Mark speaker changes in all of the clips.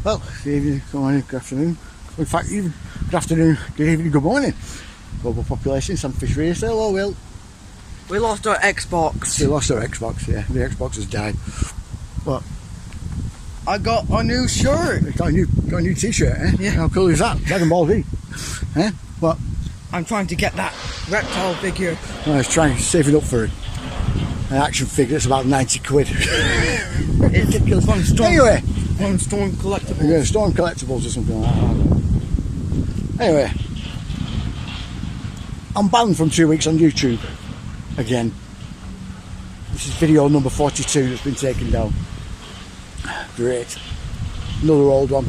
Speaker 1: Well, good evening, good morning, good afternoon. In fact, even good afternoon, good evening, good morning. Global population, some fish race. Hello, Will.
Speaker 2: We lost our Xbox.
Speaker 1: We lost our Xbox, yeah. The Xbox has died. But
Speaker 2: I got a new shirt.
Speaker 1: you got a new t-shirt, eh?
Speaker 2: Yeah.
Speaker 1: How cool is that? Dragon Ball Z. Eh? But
Speaker 2: I'm trying to get that reptile figure.
Speaker 1: I was trying to save it up for an action figure. It's about 90 quid.
Speaker 2: It's ridiculous. One Storm Collectibles.
Speaker 1: Yeah, Storm Collectibles or something like that. Anyway, I'm banned from 2 weeks on YouTube again. This is video number 42 that's been taken down. Great. Another old one.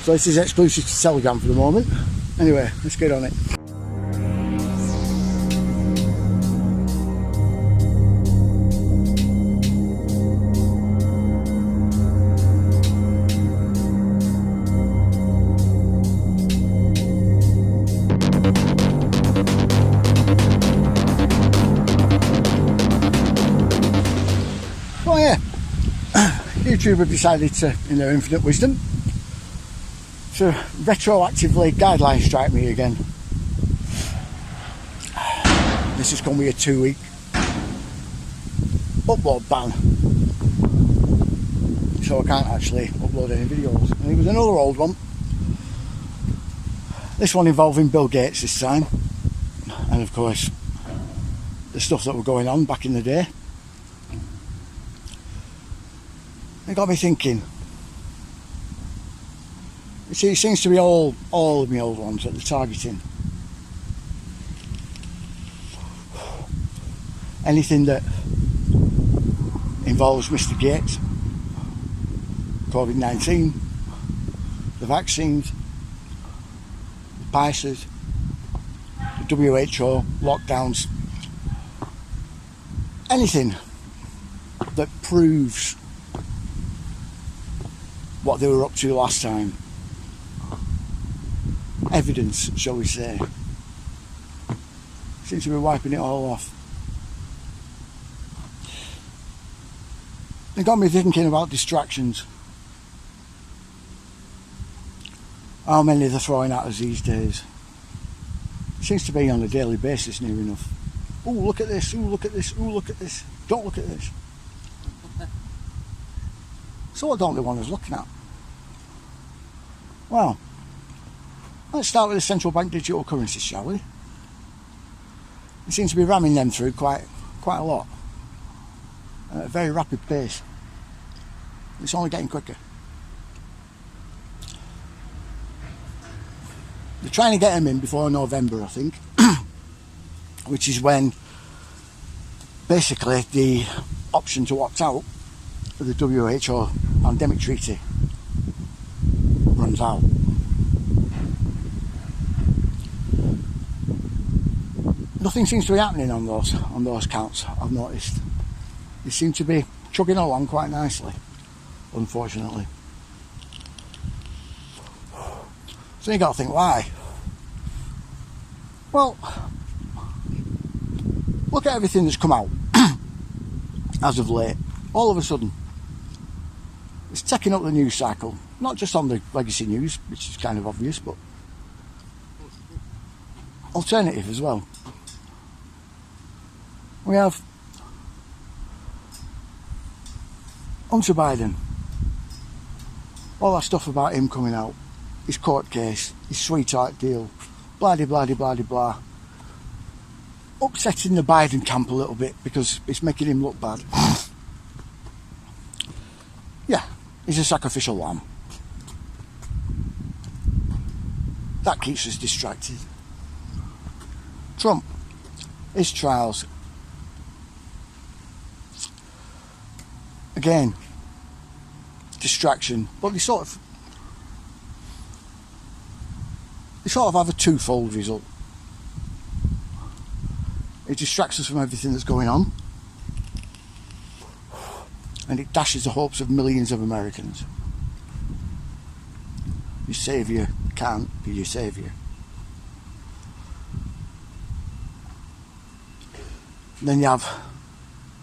Speaker 1: So this is exclusive to Telegram for the moment. Anyway, let's get on it. Oh yeah, YouTube have decided to, in their infinite wisdom, to retroactively guideline strike me again. This is going to be a 2-week upload ban, so I can't actually upload any videos. And it was another old one. This one involving Bill Gates this time, and of course the stuff that were going on back in the day. It got me thinking. You see, it seems to be all of my old ones that they're targeting. Anything that involves Mr. Gates, COVID-19, the vaccines, the prices, the WHO, lockdowns, anything that proves what they were up to last time. Evidence, shall we say. Seems to be wiping it all off. It got me thinking about distractions. How many they're throwing at us these days. It seems to be on a daily basis near enough. Oh, look at this, oh, look at this, oh, look at this. Don't look at this. So what don't they want us looking at? Well, let's start with the central bank digital currencies, shall we? They seem to be ramming them through quite a lot, at a very rapid pace. It's only getting quicker. They're trying to get them in before November, I think, which is when basically the option to opt out of the WHO pandemic treaty runs out. Nothing seems to be happening on those counts, I've noticed. They seem to be chugging along quite nicely, unfortunately. So you got to think, why? Well, look at everything that's come out as of late. All of a sudden, it's taking up the news cycle. Not just on the legacy news, which is kind of obvious, but alternative as well. We have Hunter Biden. All that stuff about him coming out, his court case, his sweetheart deal, blah de blah de blah de blah. Upsetting the Biden camp a little bit because it's making him look bad. Yeah, he's a sacrificial lamb. That keeps us distracted. Trump, his trials. Again, distraction, but they sort of have a twofold result. It distracts us from everything that's going on, and it dashes the hopes of millions of Americans. Your saviour can't be your saviour. Then you have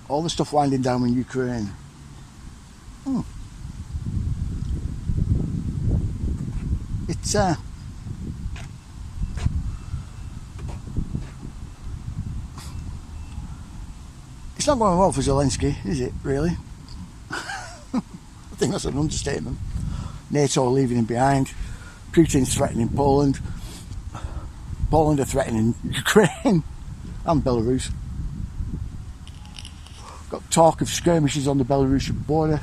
Speaker 1: all the stuff winding down in Ukraine. It's it's not going well for Zelensky, is it, really? I think that's an understatement. NATO leaving him behind, Putin's threatening Poland, Poland are threatening Ukraine and Belarus. Got talk of skirmishes on the Belarusian border.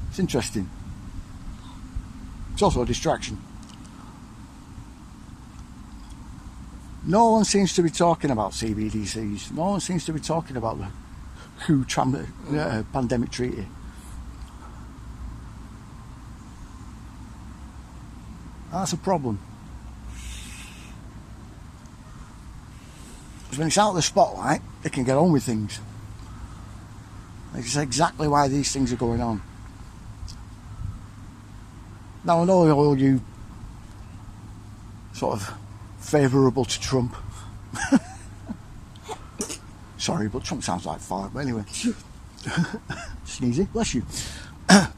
Speaker 1: It's interesting. It's also a distraction. No one seems to be talking about CBDCs. No one seems to be talking about the WHO pandemic treaty. That's a problem. Because when it's out of the spotlight, they can get on with things. It's exactly why these things are going on. Now I know all you sort of favourable to Trump. Sorry, but Trump sounds like fart, but anyway. Sneezy, bless you.
Speaker 2: Did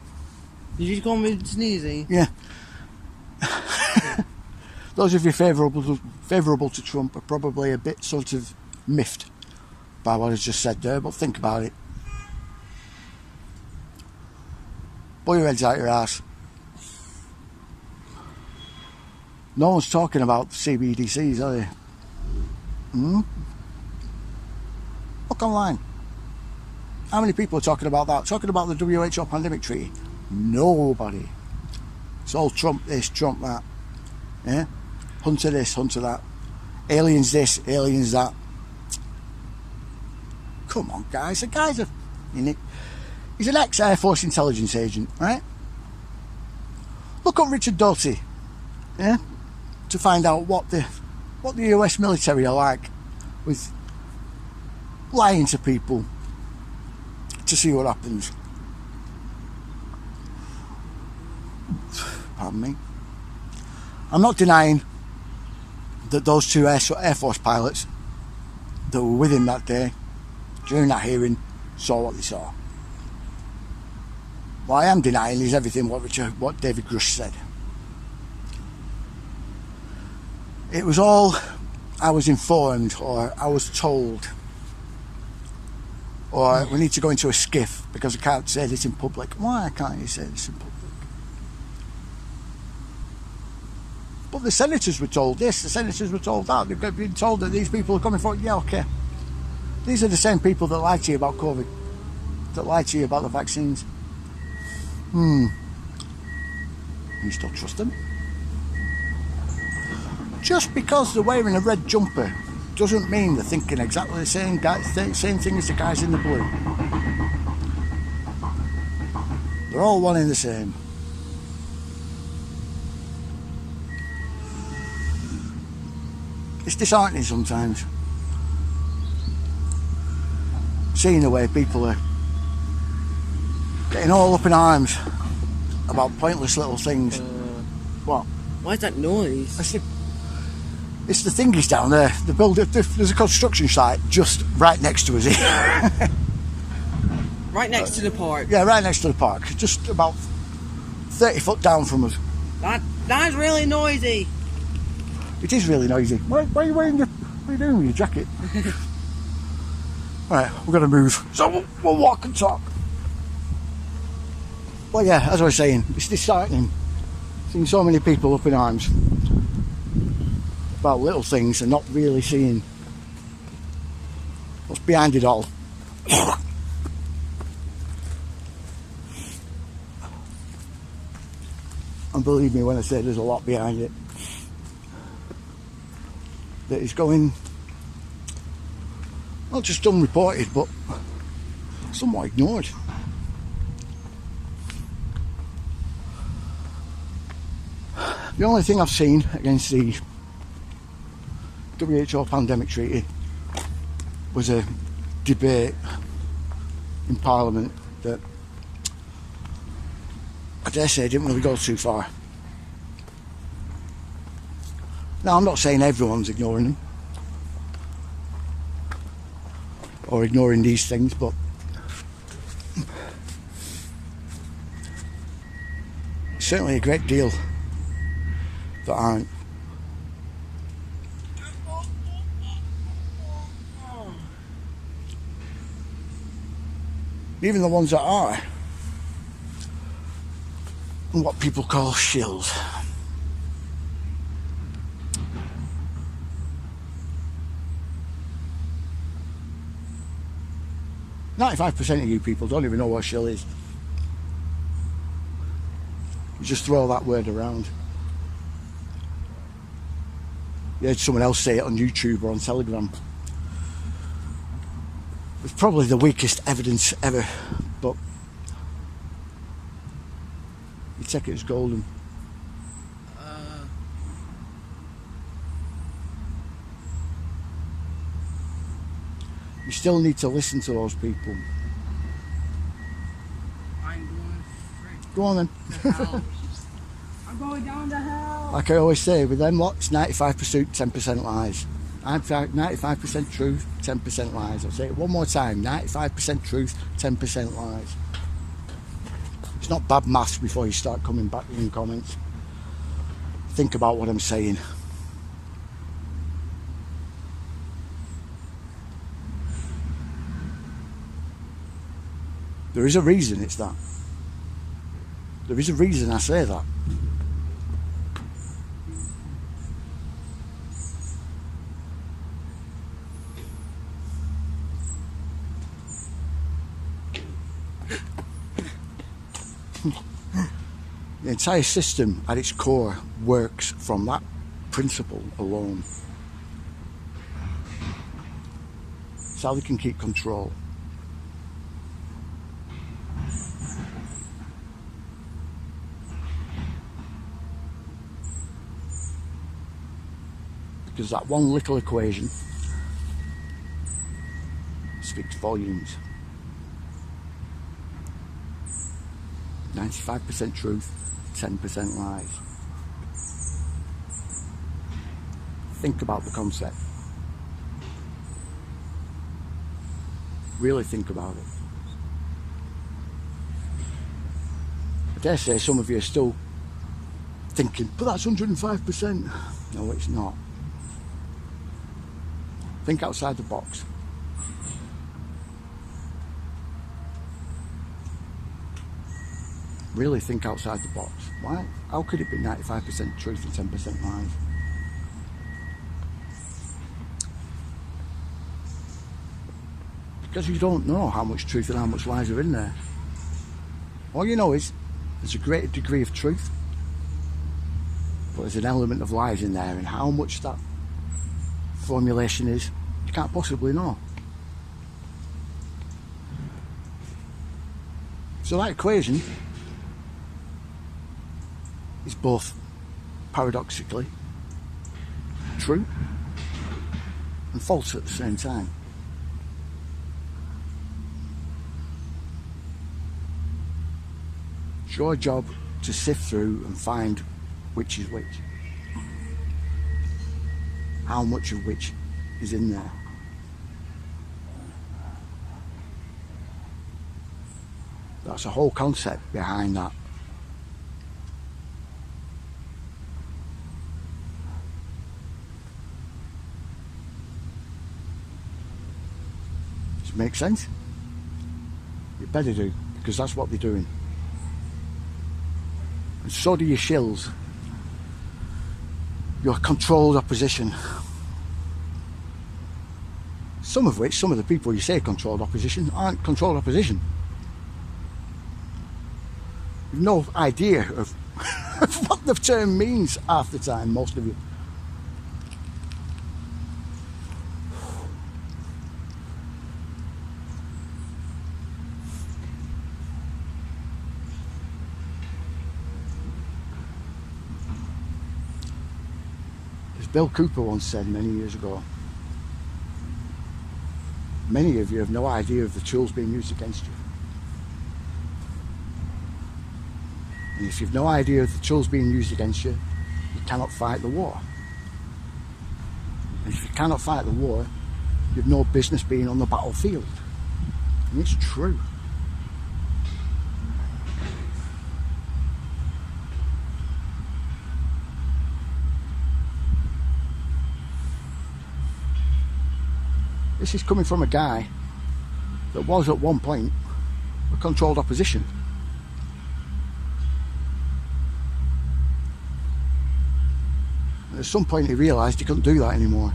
Speaker 2: you call me sneezy?
Speaker 1: Yeah. Those of you favourable to Trump are probably a bit sort of miffed by what I just said there, but think about it. Pull your heads out your ass. No one's talking about CBDCs, are they? Look online. How many people are talking about that? Talking about the WHO pandemic treaty? Nobody. It's all Trump this, Trump that. Yeah? Hunter this, Hunter that. Aliens this, aliens that. Come on, guys. The guy's he's an ex-Air Force intelligence agent, right? Look up Richard Doty. Yeah? To find out what the US military are like with lying to people to see what happens. Pardon me. I'm not denying that those two Air Force pilots that were with him that day during that hearing saw what they saw. What I am denying is everything what David Grush said. It was all I was informed, or I was told, or we need to go into a skiff because I can't say this in public. Why can't you say this in public? But the senators were told this, the senators were told that. They've been told that these people are coming forward. Yeah, okay. These are the same people that lied to you about COVID, that lied to you about the vaccines. You still trust them? Just because they're wearing a red jumper doesn't mean they're thinking exactly the same thing as the guys in the blue. They're all one and the same. It's disheartening sometimes, seeing the way people are getting all up in arms about pointless little things. What?
Speaker 2: Why is that noise?
Speaker 1: It's the thingies down there. There's a construction site just right next to us here.
Speaker 2: Right next to the park.
Speaker 1: Yeah, right next to the park. Just about 30 foot down from us.
Speaker 2: That's really noisy.
Speaker 1: It is really noisy. Why are you wearing what are you doing with your jacket? Right, we're going to move. So we'll walk and talk. Well, yeah, as I was saying, it's disheartening seeing so many people up in arms about little things and not really seeing what's behind it all. And believe me when I say there's a lot behind it that is going not just unreported but somewhat ignored. The only thing I've seen against the WHO pandemic treaty was a debate in Parliament that I dare say didn't really go too far. Now, I'm not saying everyone's ignoring them or ignoring these things, but certainly a great deal that aren't. Even the ones that are what people call shills. "95% of you people don't even know what a shill is. You just throw that word around. You heard someone else say it on YouTube or on Telegram. It's probably the weakest evidence ever, but you take it as golden. You still need to listen to those people.
Speaker 2: I'm going straight
Speaker 1: Go on then.
Speaker 2: to hell. I'm going down to hell.
Speaker 1: Like I always say, with them lot, it's 95% 10% lies. I'm 95% truth, 10% lies. I'll say it one more time, 95% truth, 10% lies. It's not bad maths before you start coming back in comments. Think about what I'm saying. There is a reason it's that. There is a reason I say that. The entire system at its core works from that principle alone. It's how they can keep control. Because that one little equation speaks volumes. 95% truth, 10% lies. Think about the concept. Really think about it. I dare say some of you are still thinking, but that's 105%. No, it's not. Think outside the box. Really think outside the box. Why? How could it be 95% truth and 10% lies? Because you don't know how much truth and how much lies are in there. All you know is there's a greater degree of truth, but there's an element of lies in there, and how much that formulation is, you can't possibly know. So that equation is both paradoxically true and false at the same time. It's your job to sift through and find which is which. How much of which is in there. That's a whole concept behind that. Does it make sense? You better do, because that's what they're doing. And so do your shills. Your controlled opposition. Some of the people you say controlled opposition aren't controlled opposition. You've no idea of what the term means half the time, most of you. Bill Cooper once said many years ago, many of you have no idea of the tools being used against you. And if you've no idea of the tools being used against you, you cannot fight the war. And if you cannot fight the war, you have no business being on the battlefield. And it's true. This is coming from a guy that was at one point a controlled opposition. And at some point he realised he couldn't do that anymore.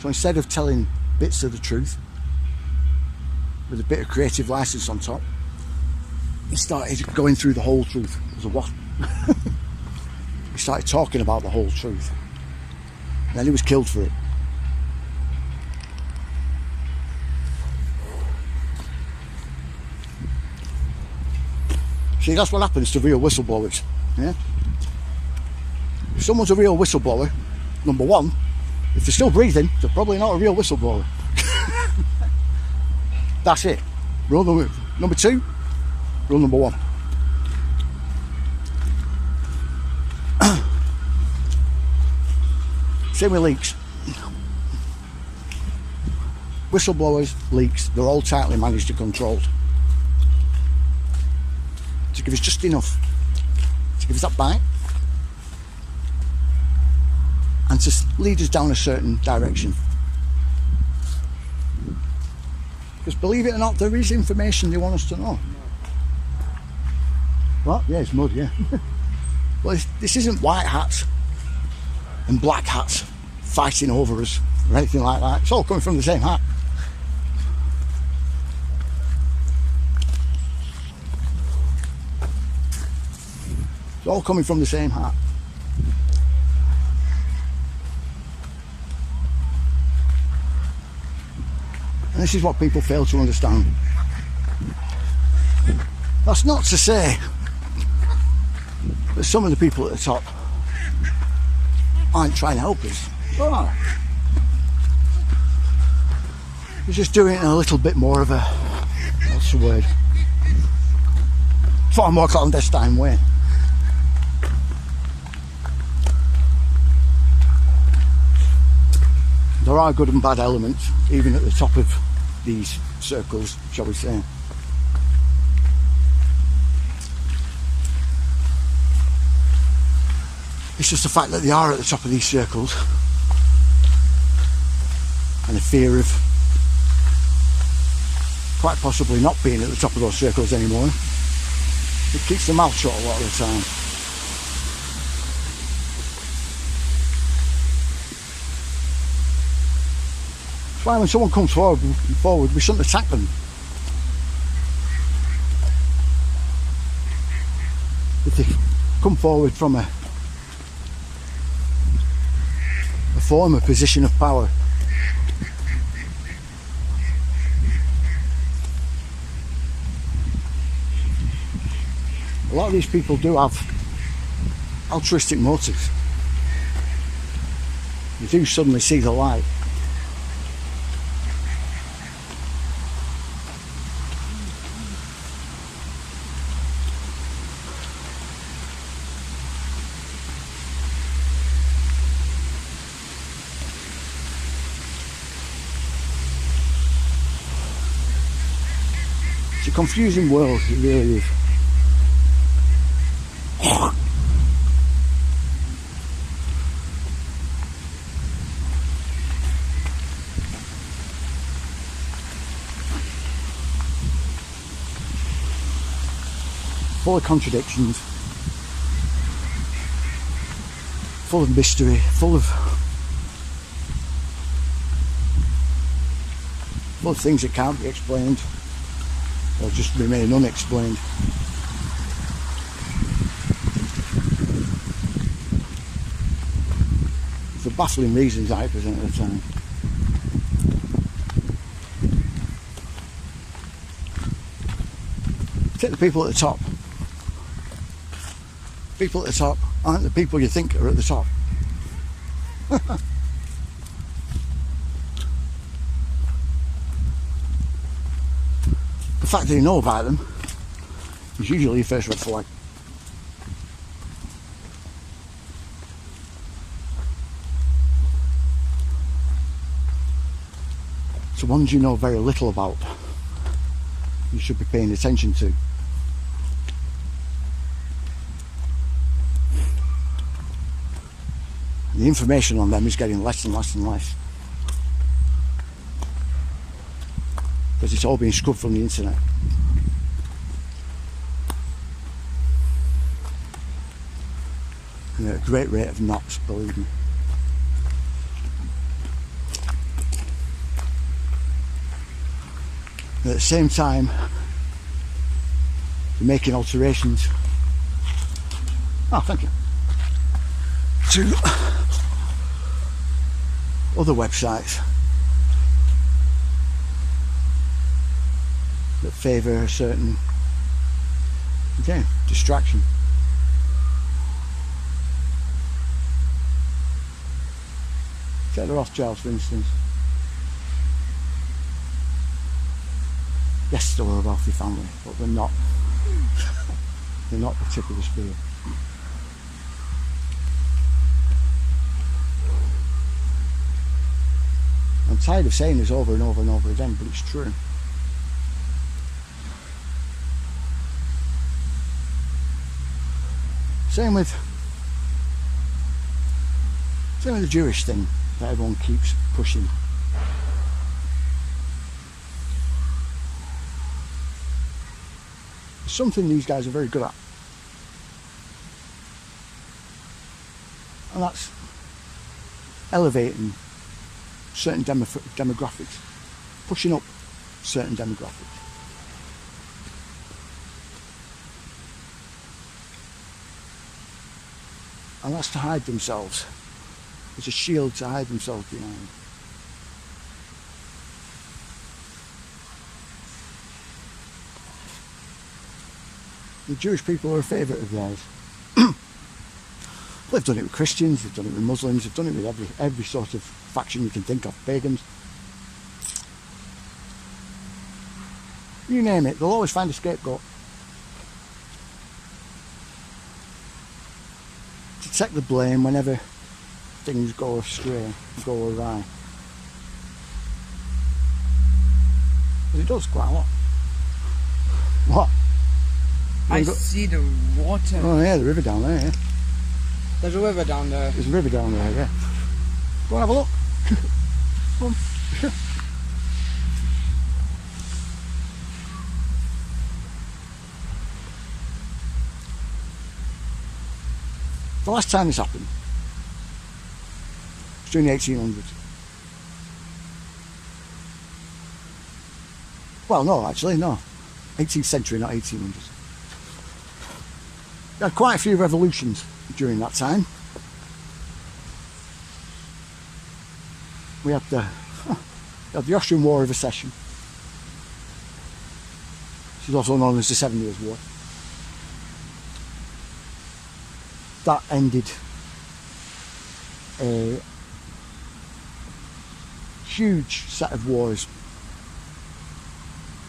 Speaker 1: So instead of telling bits of the truth with a bit of creative license on top, he started going through the whole truth. As a what? He started talking about the whole truth. And then he was killed for it. See, that's what happens to real whistleblowers. Yeah? If someone's a real whistleblower, number one, if they're still breathing, they're probably not a real whistleblower. That's it. Rule number two, rule number one. Same with leaks. Whistleblowers, leaks, they're all tightly managed and controlled. To give us just enough to give us that bite and to lead us down a certain direction. Because believe it or not, there is information they want us to know. What? Yeah, it's mud, yeah. Well, this isn't white hats and black hats fighting over us or anything like that. It's all coming from the same hat. It's all coming from the same hat. And this is what people fail to understand. That's not to say that some of the people at the top aren't trying to help us. Oh. They're just doing it in a little bit more of a, what's the word? Far more clandestine way. There are good and bad elements, even at the top of these circles, shall we say. It's just the fact that they are at the top of these circles and the fear of quite possibly not being at the top of those circles anymore. It keeps them mouth shut a lot of the time. That's why when someone comes forward, we shouldn't attack them. If they come forward from a form, a position of power, a lot of these people do have altruistic motives. They do suddenly see the light. It's a confusing world, it really is. Full of contradictions, full of mystery, full of things that can't be explained or just remain unexplained. For baffling reasons, I present at the time. Take the people at the top. People at the top aren't the people you think are at the top. The fact that you know about them is usually your first red flag. So ones you know very little about, you should be paying attention to. The the information on them is getting less and less and less. Because it's all being scrubbed from the internet. And at a great rate of knots, believe me. And at the same time, they're making alterations. Oh, thank you. To other websites that favour a certain, again, distraction. Take the Rothschilds, for instance. Yes, they were a wealthy family, but they're not. They're not the tip of the spear. I'm tired of saying this over and over and over again, but it's true. Same with the Jewish thing that everyone keeps pushing. It's something these guys are very good at. And that's elevating certain demographics, pushing up certain demographics. And that's to hide themselves. It's a shield to hide themselves behind. The Jewish people are a favourite of theirs. They've done it with Christians, they've done it with Muslims, they've done it with every sort of faction you can think of, pagans. You name it, they'll always find a scapegoat. To take the blame whenever things go astray, go awry. But it does quite a lot. What?
Speaker 2: I see the water.
Speaker 1: Oh yeah, the river down there, yeah.
Speaker 2: There's a river down there.
Speaker 1: There's a river down there, yeah. Go and have a look. Come on. The last time this happened was during the 1800s. Well, no, actually, no. 18th century, not 1800s. We had quite a few revolutions during that time. We had the Austrian War of Accession, which is also known as the 7 Years' War. That ended a huge set of wars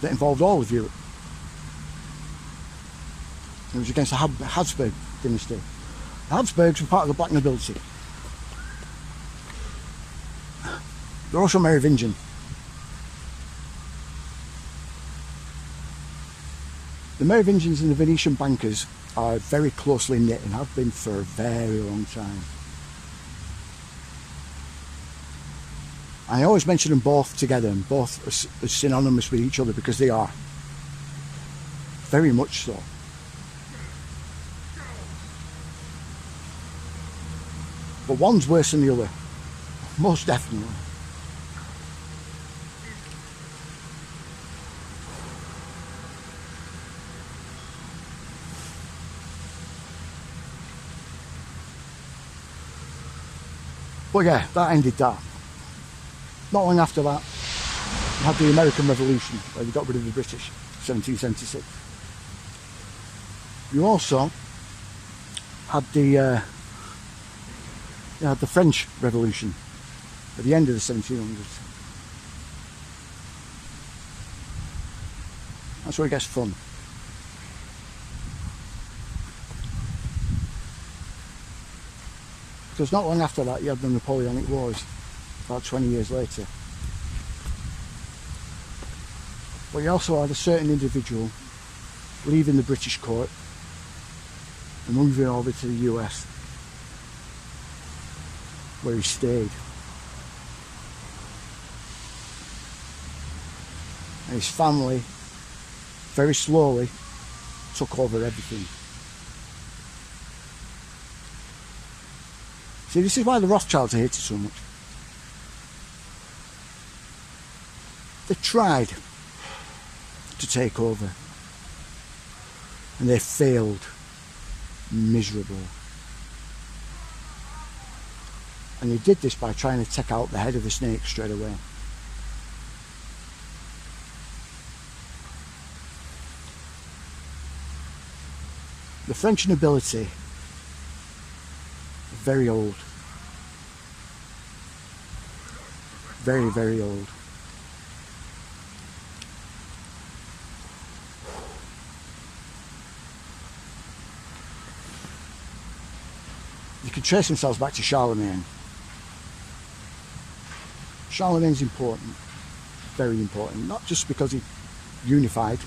Speaker 1: that involved all of Europe. It was against the Habsburg dynasty. The Habsburgs were part of the Black Nobility. They're also Merovingian. The Merovingians and the Venetian bankers are very closely knit and have been for a very long time. I always mention them both together and both as synonymous with each other because they are. Very much so. But one's worse than the other. Most definitely. But yeah, that ended that. Not long after that, you had the American Revolution, where they got rid of the British, 1776. You also had the French Revolution at the end of the 1700s. That's where it gets fun. Because not long after that you had the Napoleonic Wars, about 20 years later. But you also had a certain individual leaving the British court and moving over to the US. where he stayed. And his family very slowly took over everything. See, this is why the Rothschilds are hated so much. They tried to take over and they failed miserably. And they did this by trying to take out the head of the snake straight away. The French nobility, very old. Very, very old. You can trace themselves back to Charlemagne. Charlemagne's important, very important, not just because he unified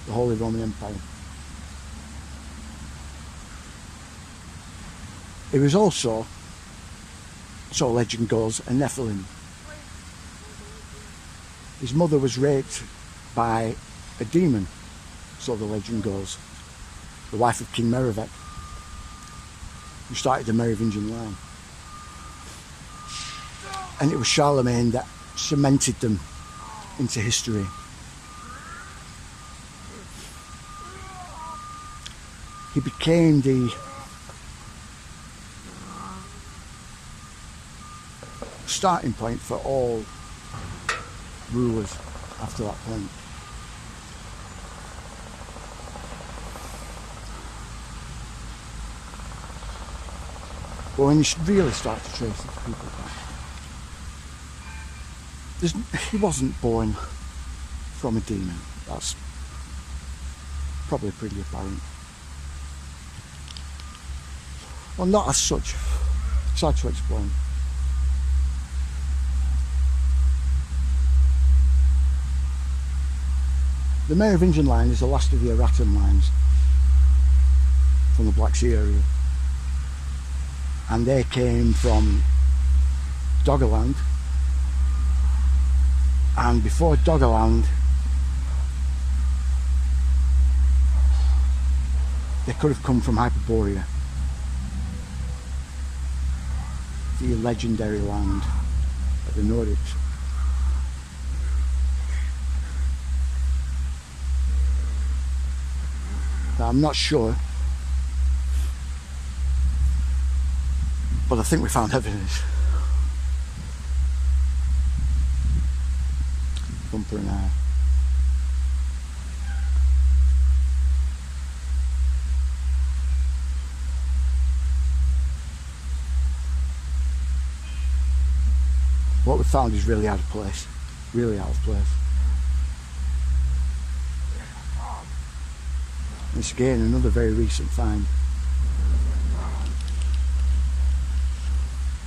Speaker 1: the Holy Roman Empire. It was also, so legend goes, a Nephilim. His mother was raped by a demon, so the legend goes, the wife of King Merovingian, who started the Merovingian line. And it was Charlemagne that cemented them into history. He became the starting point for all rulers after that point. But when you really start to trace these people back, he wasn't born from a demon. That's probably pretty apparent. Well, not as such. It's hard to explain. The Merovingian line is the last of the erratum lines from the Black Sea area. And they came from Doggerland. And before Doggerland, they could have come from Hyperborea, the legendary land of the Nordics. Now, I'm not sure, but I think we found evidence. Bumper and eye. What we found is really out of place. Really out of place. It's again another very recent find.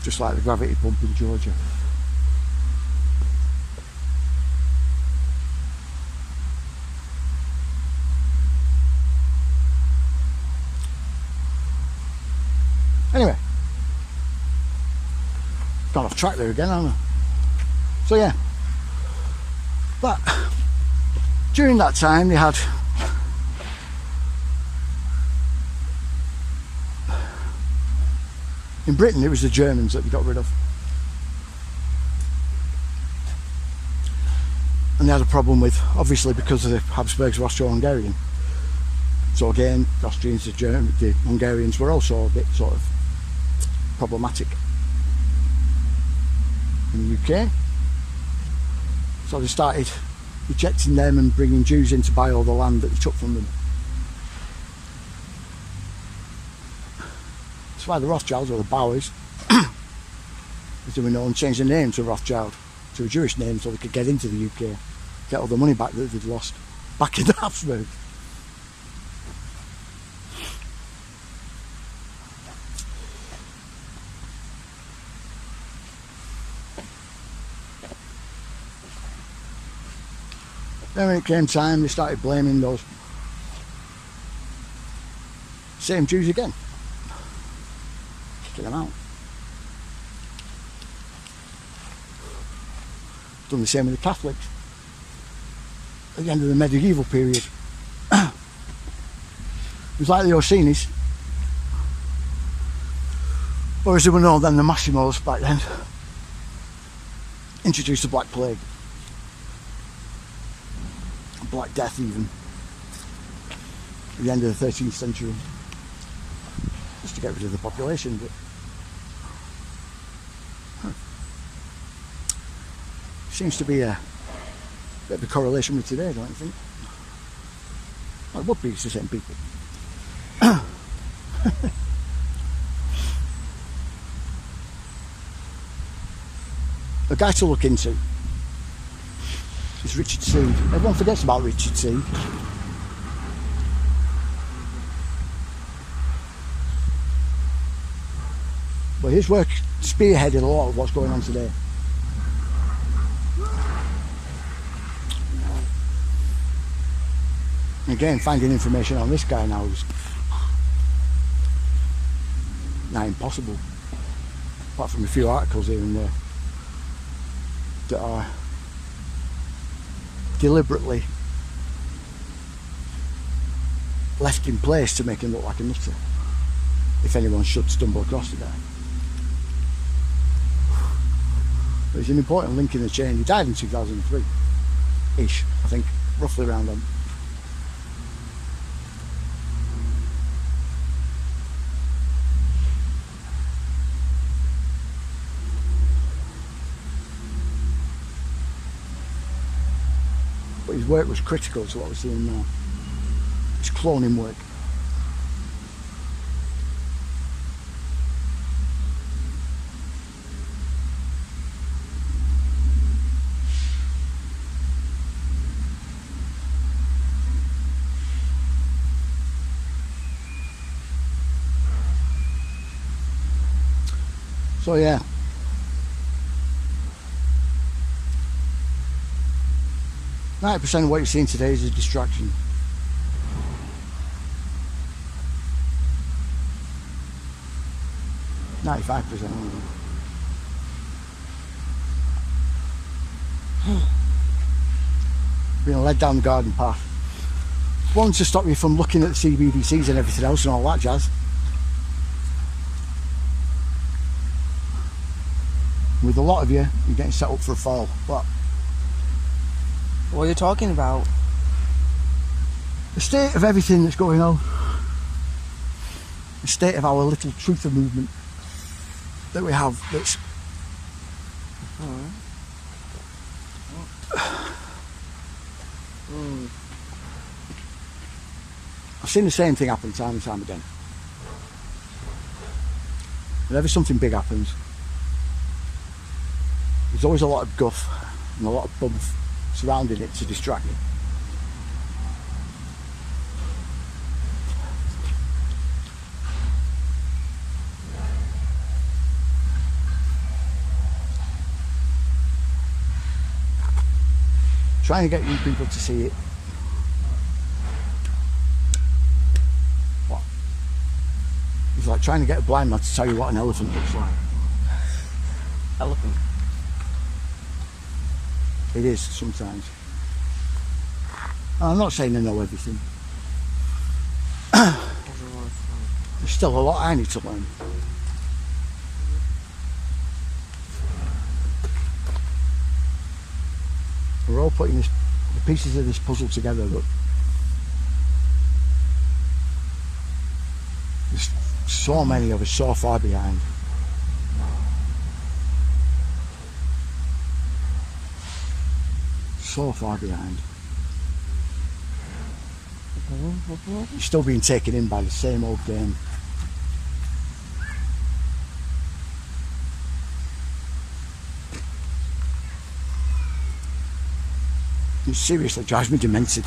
Speaker 1: Just like the gravity pump in Georgia. Anyway, gone off track there again, haven't I? So yeah, but during that time they had in Britain, it was the Germans that they got rid of. And they had a problem with, obviously because of the Habsburgs were Austro-Hungarian. So again, the Austrians, the Hungarians were also a bit sort of problematic in the UK. So they started ejecting them and bringing Jews in to buy all the land that they took from them. That's why the Rothschilds, or the Bowers, as they were known, changed their name to Rothschild, to a Jewish name, so they could get into the UK, get all the money back that they'd lost back in the Habsburg. Then when it came time, they started blaming those same Jews again, kicking them out. done the same with the Catholics at the end of the medieval period. It was like the Orsinis, or as they were known then, the Massimos back then, introduced the Black Plague, Black Death even, at the end of the 13th century, just to get rid of the population. But seems to be a bit of a correlation with today, don't you think? Well, it would be, it's the same people. A guy to look into is Richard Seed. Everyone forgets about Richard Seed. But his work spearheaded a lot of what's going on today. Again, finding information on this guy now is now impossible, apart from a few articles here and there that are deliberately left in place to make him look like a nutter, if anyone should stumble across the guy. But he's an important link in the chain. He died in 2003-ish, I think, roughly around then. But his work was critical to what we're seeing now. His cloning work. So yeah. %90% of what you're seeing today is a distraction. %95%. Being led down the garden path. One, to stop you from looking at the CBDCs and everything else and all that jazz. With a lot of you, you're getting set up for a fall.
Speaker 2: What are you talking about?
Speaker 1: The state of everything that's going on. The state of our little truther movement that we have that's I've seen the same thing happen time and time again. Whenever something big happens, there's always a lot of guff and a lot of bump surrounding it to distract you. Trying to get you people to see it. What? It's like trying to get a blind man to tell you what an elephant looks like.
Speaker 2: Elephant.
Speaker 1: It is sometimes. I'm not saying I know everything. There's still a lot I need to learn. We're all putting the pieces of this puzzle together, but there's so many of us so far behind. So far behind. You're still being taken in by the same old game. It seriously drives me demented.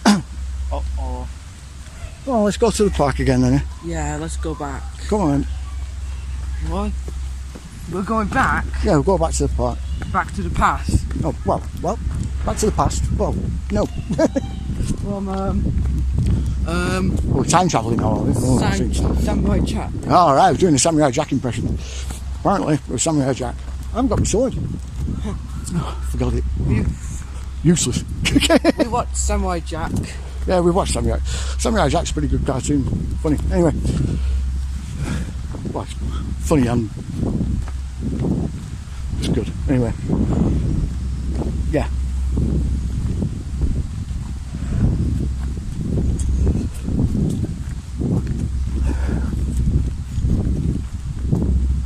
Speaker 2: Uh-oh.
Speaker 1: Well, let's go to the park again then.
Speaker 2: Yeah, let's go back.
Speaker 1: Come on.
Speaker 2: What? We're going back?
Speaker 1: Yeah, we'll go back to the park.
Speaker 2: Back to the past?
Speaker 1: Oh, well, back to the past. Well, no. We're time travelling now, aren't we?
Speaker 2: Samurai Jack.
Speaker 1: All right, we're doing a Samurai Jack impression. Apparently, we're Samurai Jack. I haven't got my sword. Forgot it.
Speaker 2: We,
Speaker 1: Useless.
Speaker 2: we watched Samurai Jack.
Speaker 1: Yeah, we watched Samurai. Samurai Jack's a pretty good cartoon. Funny. Anyway. Well, it's funny and it's good. Anyway. Yeah.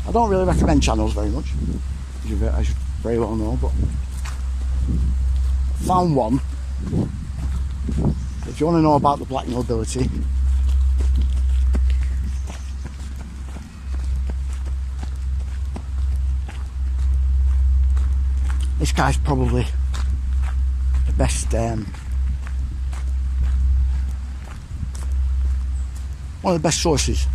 Speaker 1: I don't really recommend channels very much, as you very well know, but found one. If you want to know about the Black Nobility, this guy's probably the best, one of the best sources.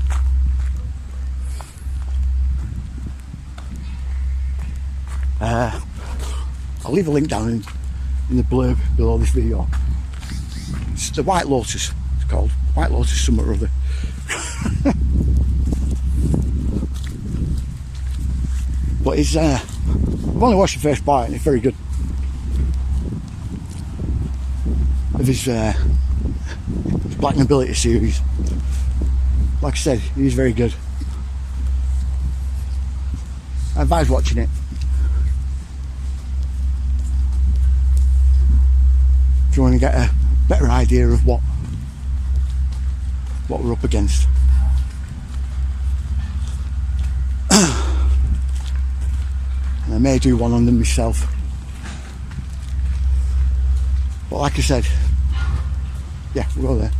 Speaker 1: I'll leave a link down in the blurb below this video. It's the White Lotus, it's called. White Lotus something or other. But it's, I've only watched the first part and it's very good. Of his Black Nobility series. Like I said, he's very good. I advise watching it. If you want to get a better idea of what we're up against. And I may do one on them myself. But like I said, yeah, we'll go there.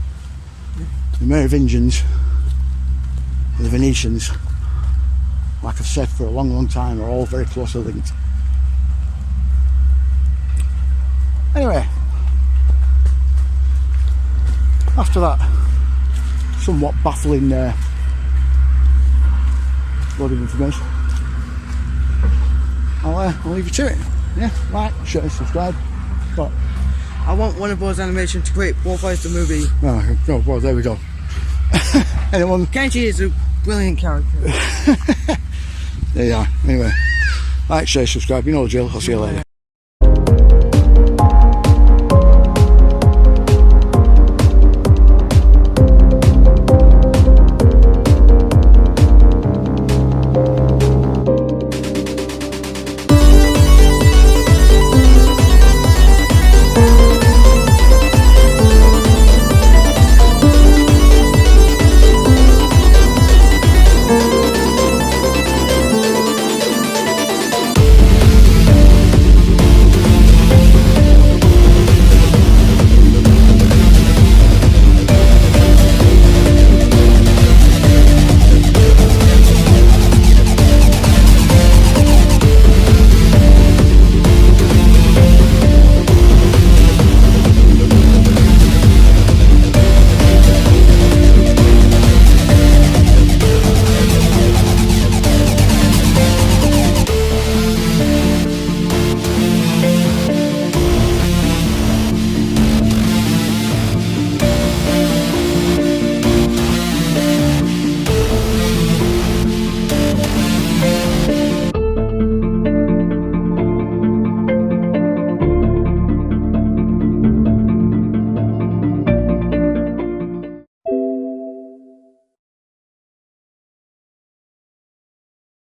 Speaker 1: The Merovingians and the Venetians, like I've said for a long, long time, are all very closely linked. Anyway, after that somewhat baffling load of information, I'll leave you to it. Yeah, like, share, subscribe. But
Speaker 2: I want one of those animations to create both eyes the movie.
Speaker 1: oh, well, there we go. Anyone?
Speaker 2: Kenji is a brilliant character.
Speaker 1: There you are. Anyway, like, share, subscribe. You know the drill. I'll see you later.